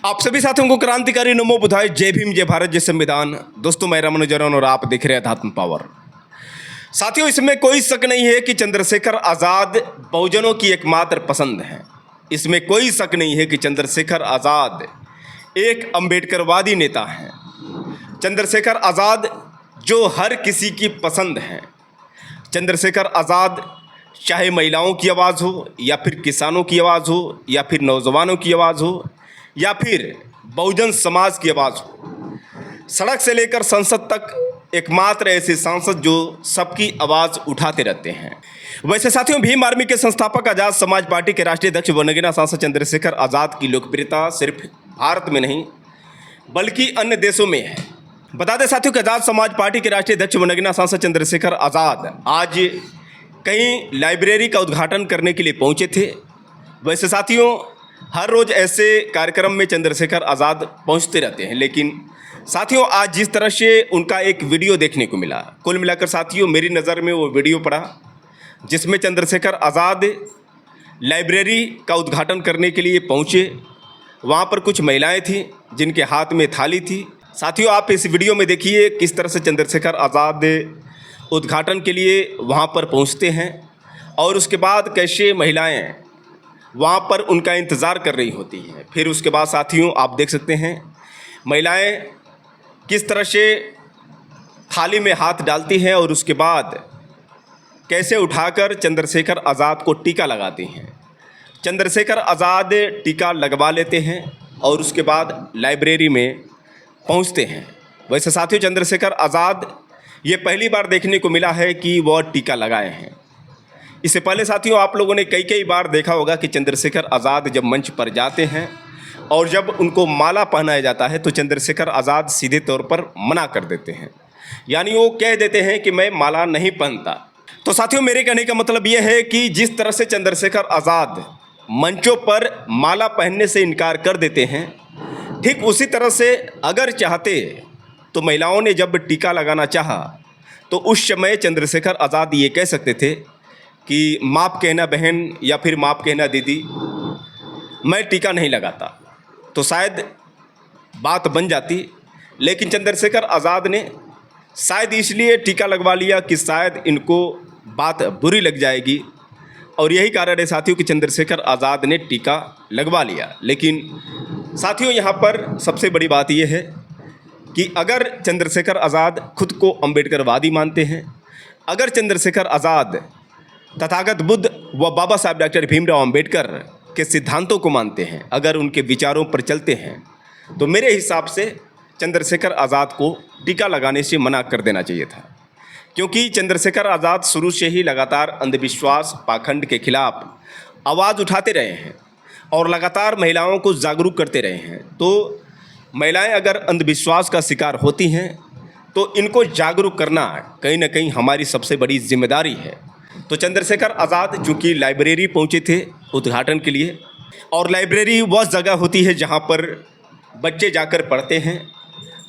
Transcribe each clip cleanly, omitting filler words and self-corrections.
आप सभी साथियों को क्रांतिकारी नमो बुधाय, जय भीम, जय भारत, जय संविधान। दोस्तों, मैं रमन जरन और आप देख रहे हैं अध्यात्म पावर। साथियों, इसमें कोई शक नहीं है कि चंद्रशेखर आज़ाद बहुजनों की एकमात्र पसंद है। इसमें कोई शक नहीं है कि चंद्रशेखर आज़ाद एक अम्बेडकरवादी नेता हैं। चंद्रशेखर आज़ाद जो हर किसी की पसंद हैं। चंद्रशेखर आज़ाद चाहे महिलाओं की आवाज़ हो, या फिर किसानों की आवाज़ हो, या फिर नौजवानों की आवाज़ हो, या फिर बहुजन समाज की आवाज़ हो, सड़क से लेकर संसद तक एकमात्र ऐसे सांसद जो सबकी आवाज़ उठाते रहते हैं। वैसे साथियों, भीम आर्मी के संस्थापक, आज़ाद समाज पार्टी के राष्ट्रीय अध्यक्ष वनगीना सांसद चंद्रशेखर आज़ाद की लोकप्रियता सिर्फ भारत में नहीं बल्कि अन्य देशों में है। बता दें साथियों कि आज़ाद समाज पार्टी के राष्ट्रीय अध्यक्ष वनगीना सांसद चंद्रशेखर आज़ाद आज कहीं लाइब्रेरी का उद्घाटन करने के लिए पहुंचे थे। वैसे साथियों, हर रोज़ ऐसे कार्यक्रम में चंद्रशेखर आज़ाद पहुंचते रहते हैं, लेकिन साथियों आज जिस तरह से उनका एक वीडियो देखने को मिला, कुल मिलाकर साथियों मेरी नज़र में वो वीडियो पड़ा जिसमें चंद्रशेखर आज़ाद लाइब्रेरी का उद्घाटन करने के लिए पहुंचे। वहां पर कुछ महिलाएं थीं जिनके हाथ में थाली थी। साथियों, आप इस वीडियो में देखिए किस तरह से चंद्रशेखर आज़ाद उद्घाटन के लिए वहां पर पहुंचते हैं और उसके बाद कैसे महिलाएं वहाँ पर उनका इंतज़ार कर रही होती हैं। फिर उसके बाद साथियों आप देख सकते हैं महिलाएं किस तरह से थाली में हाथ डालती हैं और उसके बाद कैसे उठाकर चंद्रशेखर आज़ाद को टीका लगाती हैं। चंद्रशेखर आज़ाद टीका लगवा लेते हैं और उसके बाद लाइब्रेरी में पहुँचते हैं। वैसे साथियों, चंद्रशेखर आज़ाद ये पहली बार देखने को मिला है कि वह टीका लगाए हैं। इससे पहले साथियों आप लोगों ने कई बार देखा होगा कि चंद्रशेखर आज़ाद जब मंच पर जाते हैं और जब उनको माला पहनाया जाता है तो चंद्रशेखर आज़ाद सीधे तौर पर मना कर देते हैं, यानी वो कह देते हैं कि मैं माला नहीं पहनता। तो साथियों मेरे कहने का मतलब ये है कि जिस तरह से चंद्रशेखर आज़ाद मंचों पर माला पहनने से इनकार कर देते हैं, ठीक उसी तरह से अगर चाहते तो महिलाओं ने जब टीका लगाना चाहा तो उस समय चंद्रशेखर आज़ाद ये कह सकते थे कि माफ़ कहना बहन या फिर माफ़ कहना दीदी, मैं टीका नहीं लगाता, तो शायद बात बन जाती। लेकिन चंद्रशेखर आज़ाद ने शायद इसलिए टीका लगवा लिया कि शायद इनको बात बुरी लग जाएगी, और यही कारण है साथियों कि चंद्रशेखर आज़ाद ने टीका लगवा लिया। लेकिन साथियों यहाँ पर सबसे बड़ी बात यह है कि अगर चंद्रशेखर आज़ाद खुद को अम्बेडकरवादी मानते हैं, अगर चंद्रशेखर आज़ाद तथागत बुद्ध व बाबा साहब डॉक्टर भीमराव अंबेडकर के सिद्धांतों को मानते हैं, अगर उनके विचारों पर चलते हैं, तो मेरे हिसाब से चंद्रशेखर आज़ाद को टीका लगाने से मना कर देना चाहिए था। क्योंकि चंद्रशेखर आज़ाद शुरू से ही लगातार अंधविश्वास पाखंड के खिलाफ आवाज़ उठाते रहे हैं और लगातार महिलाओं को जागरूक करते रहे हैं। तो महिलाएं अगर अंधविश्वास का शिकार होती हैं तो इनको जागरूक करना कहीं ना कहीं हमारी सबसे बड़ी जिम्मेदारी है। तो चंद्रशेखर आज़ाद चूँकि लाइब्रेरी पहुँचे थे उद्घाटन के लिए, और लाइब्रेरी वह जगह होती है जहाँ पर बच्चे जाकर पढ़ते हैं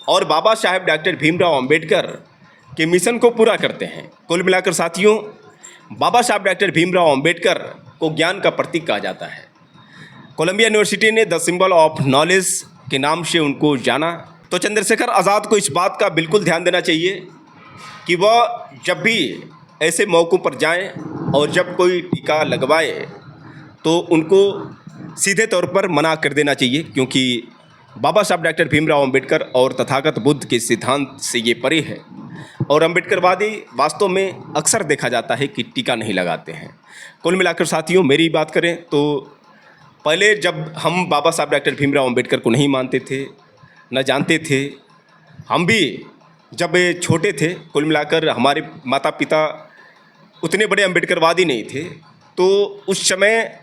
और बाबा साहेब डॉक्टर भीमराव अंबेडकर के मिशन को पूरा करते हैं। कुल मिलाकर साथियों, बाबा साहेब डॉक्टर भीमराव अंबेडकर को ज्ञान का प्रतीक कहा जाता है। कोलंबिया यूनिवर्सिटी ने द सिंबल ऑफ नॉलेज के नाम से उनको जाना। तो चंद्रशेखर आज़ाद को इस बात का बिल्कुल ध्यान देना चाहिए कि वह जब भी ऐसे मौक़ों पर जाएं और जब कोई टीका लगवाए तो उनको सीधे तौर पर मना कर देना चाहिए, क्योंकि बाबा साहब डॉक्टर भीमराव अंबेडकर और तथागत बुद्ध के सिद्धांत से ये परे है। और अंबेडकरवादी वास्तव में अक्सर देखा जाता है कि टीका नहीं लगाते हैं। कुल मिलाकर साथियों मेरी बात करें तो पहले जब हम बाबा साहब डॉक्टर भीमराव अंबेडकर को नहीं मानते थे, न जानते थे, हम भी जब छोटे थे, कुल मिलाकर हमारे माता पिता उतने बड़े अंबेडकरवादी नहीं थे, तो उस समय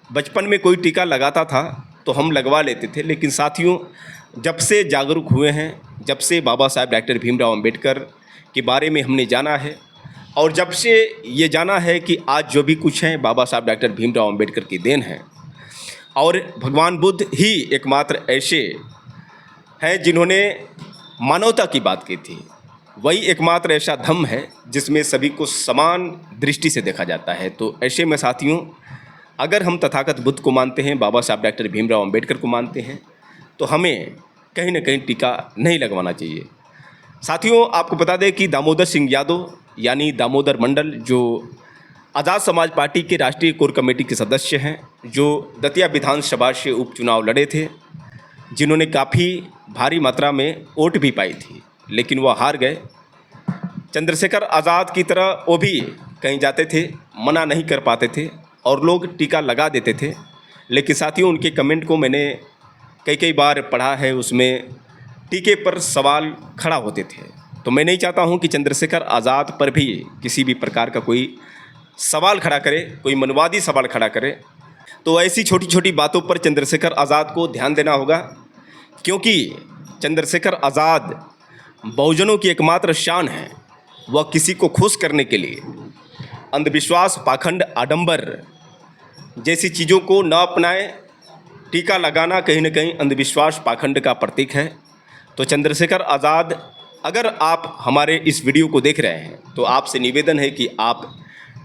बचपन में कोई टीका लगाता था तो हम लगवा लेते थे। लेकिन साथियों जब से जागरूक हुए हैं, जब से बाबा साहब डॉक्टर भीमराव अंबेडकर के बारे में हमने जाना है, और जब से ये जाना है कि आज जो भी कुछ है बाबा साहब डॉक्टर भीमराव अंबेडकर की देन है, और भगवान बुद्ध ही एकमात्र ऐसे हैं जिन्होंने मानवता की बात की थी, वही एकमात्र ऐसा धर्म है जिसमें सभी को समान दृष्टि से देखा जाता है। तो ऐसे में साथियों अगर हम तथागत बुद्ध को मानते हैं, बाबा साहब डॉक्टर भीमराव अंबेडकर को मानते हैं, तो हमें कहीं ना कहीं टीका नहीं लगवाना चाहिए। साथियों, आपको बता दें कि दामोदर सिंह यादव यानी दामोदर मंडल जो आज़ाद समाज पार्टी के राष्ट्रीय कोर कमेटी के सदस्य हैं, जो दतिया विधानसभा से उपचुनाव लड़े थे, जिन्होंने काफ़ी भारी मात्रा में वोट भी पाई थी, लेकिन वह हार गए। चंद्रशेखर आज़ाद की तरह वो भी कहीं जाते थे, मना नहीं कर पाते थे और लोग टीका लगा देते थे। लेकिन साथियों, उनके कमेंट को मैंने कई बार पढ़ा है, उसमें टीके पर सवाल खड़ा होते थे। तो मैं नहीं चाहता हूं कि चंद्रशेखर आज़ाद पर भी किसी भी प्रकार का कोई सवाल खड़ा करे, कोई मनवादी सवाल खड़ा करे। तो ऐसी छोटी छोटी बातों पर चंद्रशेखर आज़ाद को ध्यान देना होगा, क्योंकि चंद्रशेखर आज़ाद बहुजनों की एकमात्र शान है। वह किसी को खुश करने के लिए अंधविश्वास, पाखंड, आडंबर जैसी चीज़ों को न अपनाएं। टीका लगाना कहीं न कहीं अंधविश्वास, पाखंड का प्रतीक है। तो चंद्रशेखर आज़ाद, अगर आप हमारे इस वीडियो को देख रहे हैं तो आपसे निवेदन है कि आप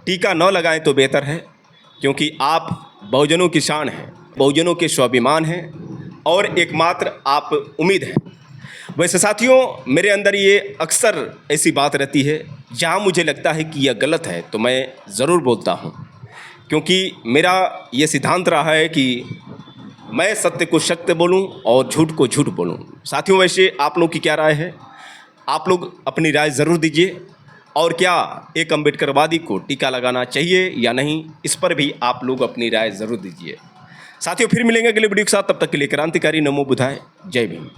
टीका न लगाएं तो बेहतर है, क्योंकि आप बहुजनों की शान हैं, बहुजनों के स्वाभिमान हैं और एकमात्र आप उम्मीद हैं। वैसे साथियों, मेरे अंदर ये अक्सर ऐसी बात रहती है, जहाँ मुझे लगता है कि यह गलत है तो मैं ज़रूर बोलता हूँ, क्योंकि मेरा ये सिद्धांत रहा है कि मैं सत्य को सत्य बोलूं और झूठ को झूठ बोलूं। साथियों, वैसे आप लोग की क्या राय है? आप लोग अपनी राय ज़रूर दीजिए। और क्या एक अम्बेडकरवादी को टीका लगाना चाहिए या नहीं, इस पर भी आप लोग अपनी राय ज़रूर दीजिए। साथियों, फिर मिलेंगे अगले वीडियो के साथ। तब तक के लिए क्रांतिकारी नमो बुधाय। जय भीम।